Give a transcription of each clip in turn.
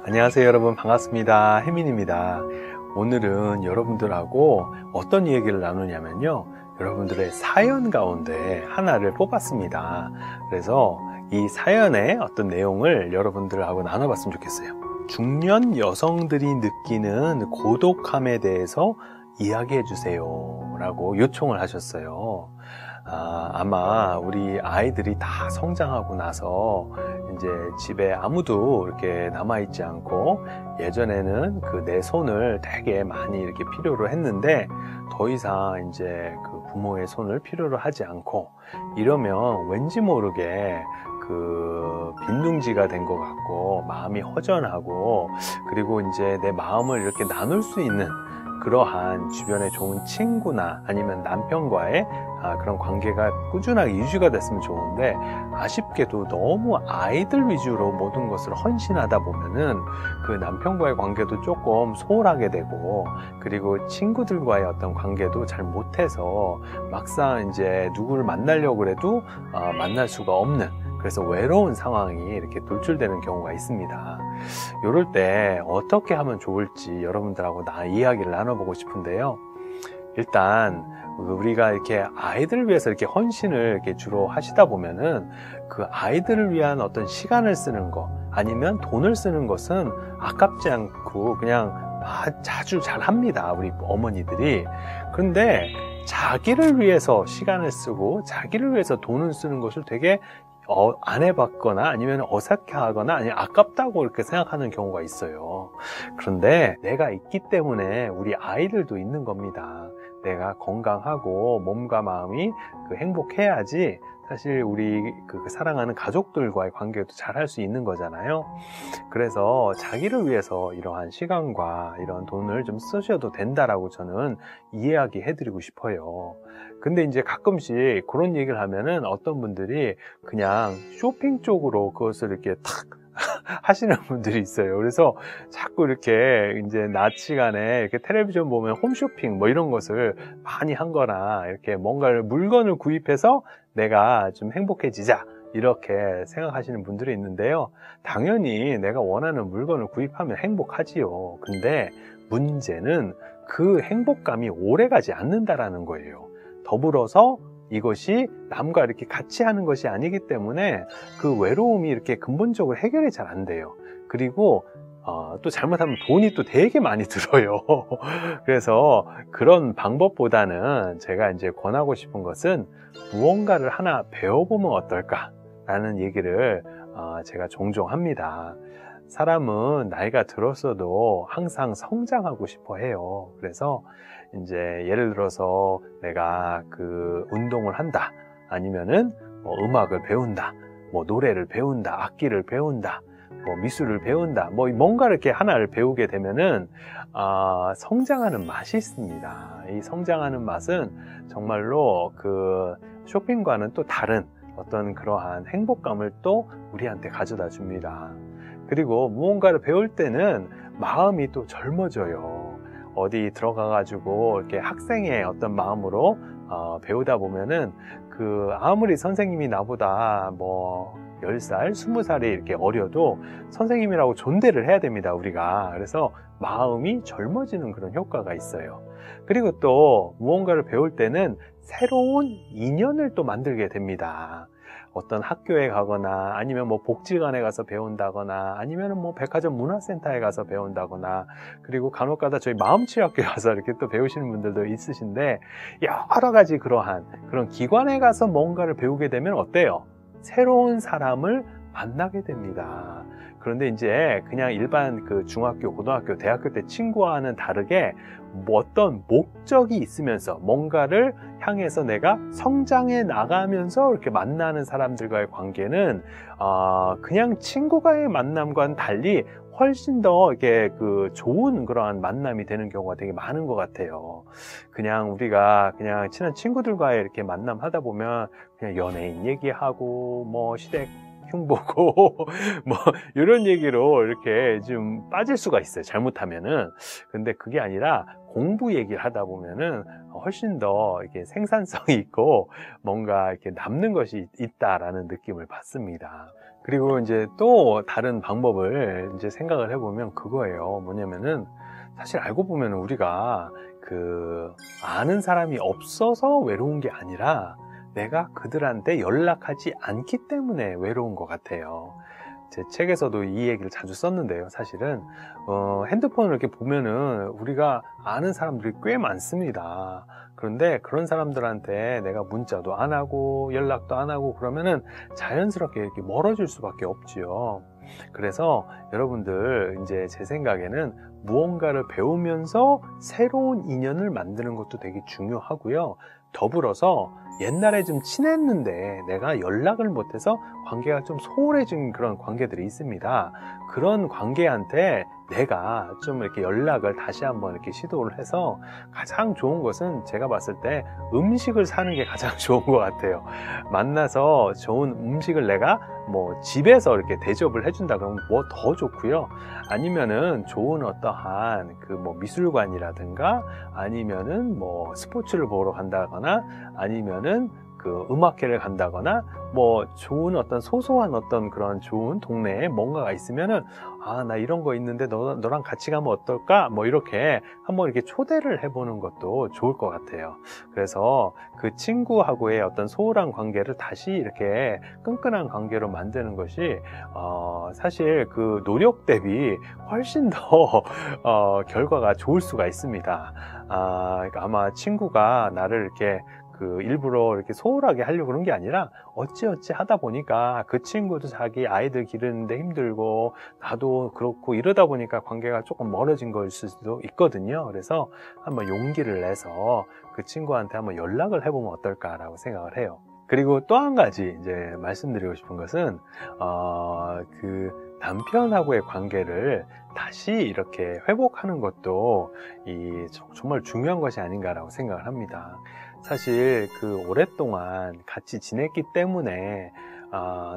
안녕하세요 여러분, 반갑습니다. 혜민입니다. 오늘은 여러분들하고 어떤 얘기를 나누냐면요, 여러분들의 사연 가운데 하나를 뽑았습니다. 그래서 이 사연의 어떤 내용을 여러분들하고 나눠봤으면 좋겠어요. 중년 여성들이 느끼는 고독함에 대해서 이야기해 주세요 라고 요청을 하셨어요. 아마 우리 아이들이 다 성장하고 나서 이제 집에 아무도 이렇게 남아있지 않고, 예전에는 그 내 손을 되게 많이 이렇게 필요로 했는데 더 이상 이제 그 부모의 손을 필요로 하지 않고, 이러면 왠지 모르게 그 빈둥지가 된 것 같고 마음이 허전하고, 그리고 이제 내 마음을 이렇게 나눌 수 있는 그러한 주변에 좋은 친구나 아니면 남편과의 그런 관계가 꾸준하게 유지가 됐으면 좋은데, 아쉽게도 너무 아이들 위주로 모든 것을 헌신하다 보면은 그 남편과의 관계도 조금 소홀하게 되고, 그리고 친구들과의 어떤 관계도 잘 못해서 막상 이제 누구를 만나려고 해도 만날 수가 없는, 그래서 외로운 상황이 이렇게 돌출되는 경우가 있습니다. 이럴 때 어떻게 하면 좋을지 여러분들하고 이야기를 나눠보고 싶은데요. 일단 우리가 이렇게 아이들을 위해서 이렇게 헌신을 이렇게 주로 하시다 보면은 그 아이들을 위한 어떤 시간을 쓰는 거 아니면 돈을 쓰는 것은 아깝지 않고 그냥 자주 잘 합니다, 우리 어머니들이. 그런데 자기를 위해서 시간을 쓰고 자기를 위해서 돈을 쓰는 것을 되게 안 해봤거나 아니면 어색해하거나 아니면 아깝다고 이렇게 생각하는 경우가 있어요. 그런데 내가 있기 때문에 우리 아이들도 있는 겁니다. 내가 건강하고 몸과 마음이 행복해야지 사실 우리 사랑하는 가족들과의 관계도 잘 할 수 있는 거잖아요. 그래서 자기를 위해서 이러한 시간과 이런 돈을 좀 쓰셔도 된다라고 저는 이야기 해드리고 싶어요. 근데 이제 가끔씩 그런 얘기를 하면은 어떤 분들이 그냥 쇼핑 쪽으로 그것을 이렇게 탁 하시는 분들이 있어요. 그래서 자꾸 이렇게 이제 낮 시간에 이렇게 텔레비전 보면 홈쇼핑 뭐 이런 것을 많이 한 거나, 이렇게 뭔가를 물건을 구입해서 내가 좀 행복해지자 이렇게 생각하시는 분들이 있는데요. 당연히 내가 원하는 물건을 구입하면 행복하지요. 근데 문제는 그 행복감이 오래가지 않는다라는 거예요. 더불어서 이것이 남과 이렇게 같이 하는 것이 아니기 때문에 그 외로움이 이렇게 근본적으로 해결이 잘 안 돼요. 그리고 또 잘못하면 돈이 또 되게 많이 들어요. 그래서 그런 방법보다는 제가 이제 권하고 싶은 것은 무언가를 하나 배워보면 어떨까라는 얘기를 제가 종종 합니다. 사람은 나이가 들었어도 항상 성장하고 싶어 해요. 그래서 이제 예를 들어서 내가 운동을 한다, 아니면은 음악을 배운다, 노래를 배운다, 악기를 배운다, 미술을 배운다, 뭔가 이렇게 하나를 배우게 되면은 성장하는 맛이 있습니다. 이 성장하는 맛은 정말로 쇼핑과는 또 다른 어떤 그러한 행복감을 또 우리한테 가져다 줍니다. 그리고 무언가를 배울 때는 마음이 또 젊어져요. 어디 들어가가지고 이렇게 학생의 어떤 마음으로 배우다 보면은 아무리 선생님이 나보다 10살, 20살이 이렇게 어려도 선생님이라고 존대를 해야 됩니다, 우리가. 그래서 마음이 젊어지는 그런 효과가 있어요. 그리고 또 무언가를 배울 때는 새로운 인연을 또 만들게 됩니다. 어떤 학교에 가거나 아니면 복지관에 가서 배운다거나 아니면 백화점 문화센터에 가서 배운다거나, 그리고 간혹가다 저희 마음치유학교에 가서 이렇게 또 배우시는 분들도 있으신데, 여러 가지 그런 기관에 가서 뭔가를 배우게 되면 어때요? 새로운 사람을 만나게 됩니다. 그런데 이제 그냥 일반 중학교, 고등학교, 대학교 때 친구와는 다르게 어떤 목적이 있으면서 뭔가를 향해서 내가 성장해 나가면서 이렇게 만나는 사람들과의 관계는 그냥 친구와의 만남과는 달리 훨씬 더 이렇게 좋은 그러한 만남이 되는 경우가 되게 많은 것 같아요. 그냥 우리가 그냥 친한 친구들과의 이렇게 만남 하다 보면 그냥 연예인 얘기하고 시댁 흉보고 이런 얘기로 이렇게 좀 빠질 수가 있어요, 잘못하면은. 근데 그게 아니라 공부 얘기를 하다 보면은 훨씬 더 이렇게 생산성이 있고 뭔가 이렇게 남는 것이 있다라는 느낌을 받습니다. 그리고 이제 또 다른 방법을 이제 생각을 해보면 그거예요. 뭐냐면은 사실 알고 보면 우리가 아는 사람이 없어서 외로운 게 아니라 내가 그들한테 연락하지 않기 때문에 외로운 것 같아요. 제 책에서도 이 얘기를 자주 썼는데요. 사실은 핸드폰을 이렇게 보면은 우리가 아는 사람들이 꽤 많습니다. 그런데 그런 사람들한테 내가 문자도 안 하고 연락도 안 하고 그러면은 자연스럽게 이렇게 멀어질 수밖에 없지요. 그래서 여러분들 이제 제 생각에는 무언가를 배우면서 새로운 인연을 만드는 것도 되게 중요하고요. 더불어서 옛날에 좀 친했는데 내가 연락을 못해서 관계가 좀 소홀해진 그런 관계들이 있습니다. 그런 관계한테 내가 좀 이렇게 연락을 다시 한번 이렇게 시도를 해서 가장 좋은 것은 제가 봤을 때 음식을 사는 게 가장 좋은 것 같아요. 만나서 좋은 음식을 내가 뭐 집에서 이렇게 대접을 해준다 그러면 뭐 더 좋고요. 아니면은 좋은 어떠한 뭐 미술관이라든가 아니면은 뭐 스포츠를 보러 간다거나 아니면은 음악회를 간다거나 뭐 좋은 어떤 소소한 어떤 그런 좋은 동네에 뭔가가 있으면은 나 이런 거 있는데 너랑 같이 가면 어떨까? 뭐 이렇게 한번 이렇게 초대를 해보는 것도 좋을 것 같아요. 그래서 그 친구하고의 어떤 소홀한 관계를 다시 이렇게 끈끈한 관계로 만드는 것이 사실 그 노력 대비 훨씬 더 결과가 좋을 수가 있습니다. 그러니까 아마 친구가 나를 이렇게 일부러 이렇게 소홀하게 하려고 그런 게 아니라 어찌어찌 하다 보니까 그 친구도 자기 아이들 기르는데 힘들고 나도 그렇고 이러다 보니까 관계가 조금 멀어진 걸 수도 있거든요. 그래서 한번 용기를 내서 그 친구한테 한번 연락을 해보면 어떨까라고 생각을 해요. 그리고 또 한 가지 이제 말씀드리고 싶은 것은 남편하고의 관계를 다시 이렇게 회복하는 것도 정말 중요한 것이 아닌가라고 생각을 합니다. 사실 오랫동안 같이 지냈기 때문에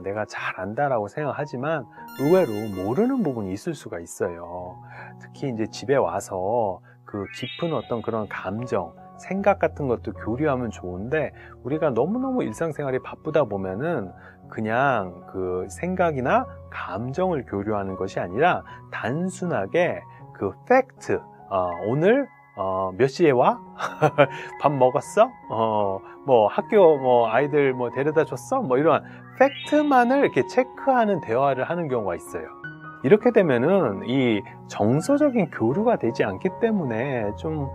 내가 잘 안다라고 생각하지만 의외로 모르는 부분이 있을 수가 있어요. 특히 이제 집에 와서 깊은 어떤 그런 감정, 생각 같은 것도 교류하면 좋은데 우리가 너무너무 일상생활이 바쁘다 보면은 그냥 생각이나 감정을 교류하는 것이 아니라 단순하게 팩트, 오늘 몇 시에 와? 밥 먹었어? 뭐 학교 아이들 데려다 줬어? 뭐 이런 팩트만을 이렇게 체크하는 대화를 하는 경우가 있어요. 이렇게 되면은 이 정서적인 교류가 되지 않기 때문에 좀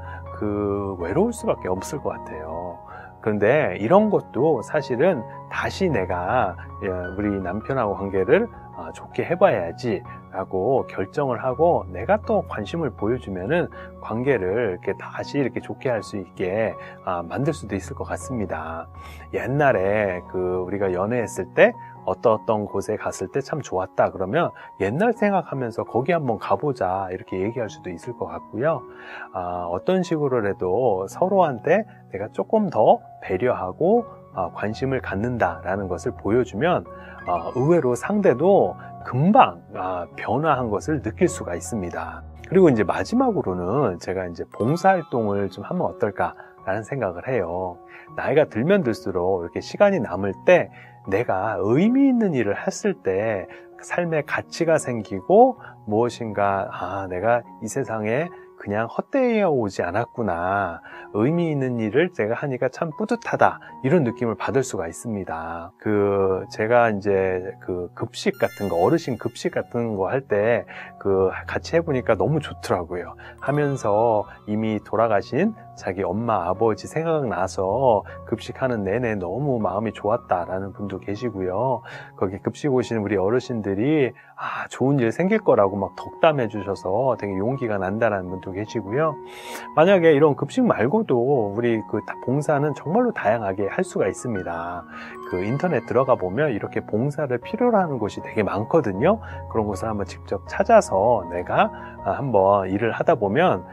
외로울 수밖에 없을 것 같아요. 그런데 이런 것도 사실은 다시 내가 우리 남편하고 관계를 좋게 해봐야지 라고 결정을 하고 내가 또 관심을 보여주면은 관계를 이렇게 다시 이렇게 좋게 할 수 있게 만들 수도 있을 것 같습니다. 옛날에 우리가 연애했을 때 어떤 곳에 갔을 때 참 좋았다 그러면 옛날 생각하면서 거기 한번 가보자 이렇게 얘기할 수도 있을 것 같고요. 어떤 식으로라도 서로한테 내가 조금 더 배려하고 관심을 갖는다라는 것을 보여주면 의외로 상대도 금방 변화한 것을 느낄 수가 있습니다. 그리고 이제 마지막으로는 제가 이제 봉사활동을 좀 하면 어떨까라는 생각을 해요. 나이가 들면 들수록 이렇게 시간이 남을 때 내가 의미 있는 일을 했을 때 삶의 가치가 생기고 무엇인가 내가 이 세상에 그냥 헛되어 오지 않았구나. 의미 있는 일을 제가 하니까 참 뿌듯하다. 이런 느낌을 받을 수가 있습니다. 제가 이제 급식 같은 거, 어르신 급식 같은 거 할 때 같이 해보니까 너무 좋더라고요. 하면서 이미 돌아가신 자기 엄마, 아버지 생각나서 급식하는 내내 너무 마음이 좋았다라는 분도 계시고요. 거기 급식 오시는 우리 어르신들이 좋은 일 생길 거라고 막 덕담해 주셔서 되게 용기가 난다라는 분도 계시고요. 만약에 이런 급식 말고도 우리 봉사는 정말로 다양하게 할 수가 있습니다. 인터넷 들어가 보면 이렇게 봉사를 필요로 하는 곳이 되게 많거든요. 그런 곳을 한번 직접 찾아서 내가 한번 일을 하다 보면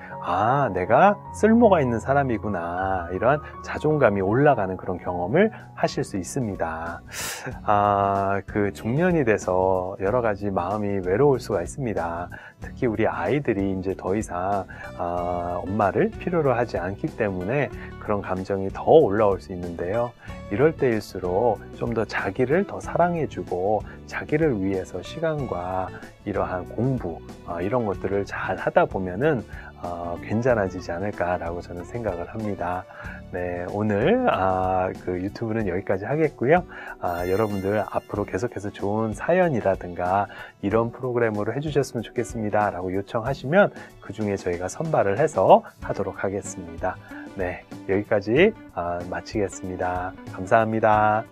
내가 쓸모가 있는 사람이구나 이런 자존감이 올라가는 그런 경험을 하실 수 있습니다. 중년이 돼서 여러 가지 마음이 외로울 수가 있습니다. 특히 우리 아이들이 이제 더 이상 엄마를 필요로 하지 않기 때문에 그런 감정이 더 올라올 수 있는데요. 이럴 때일수록 좀 더 자기를 더 사랑해주고 자기를 위해서 시간과 이러한 공부 이런 것들을 잘 하다 보면은 괜찮아지지 않을까라고 저는 생각을 합니다. 네, 오늘 그 유튜브는 여기까지 하겠고요. 여러분들 앞으로 계속해서 좋은 사연이라든가 이런 프로그램으로 해주셨으면 좋겠습니다 라고 요청하시면 그 중에 저희가 선발을 해서 하도록 하겠습니다. 네, 여기까지 마치겠습니다. 감사합니다.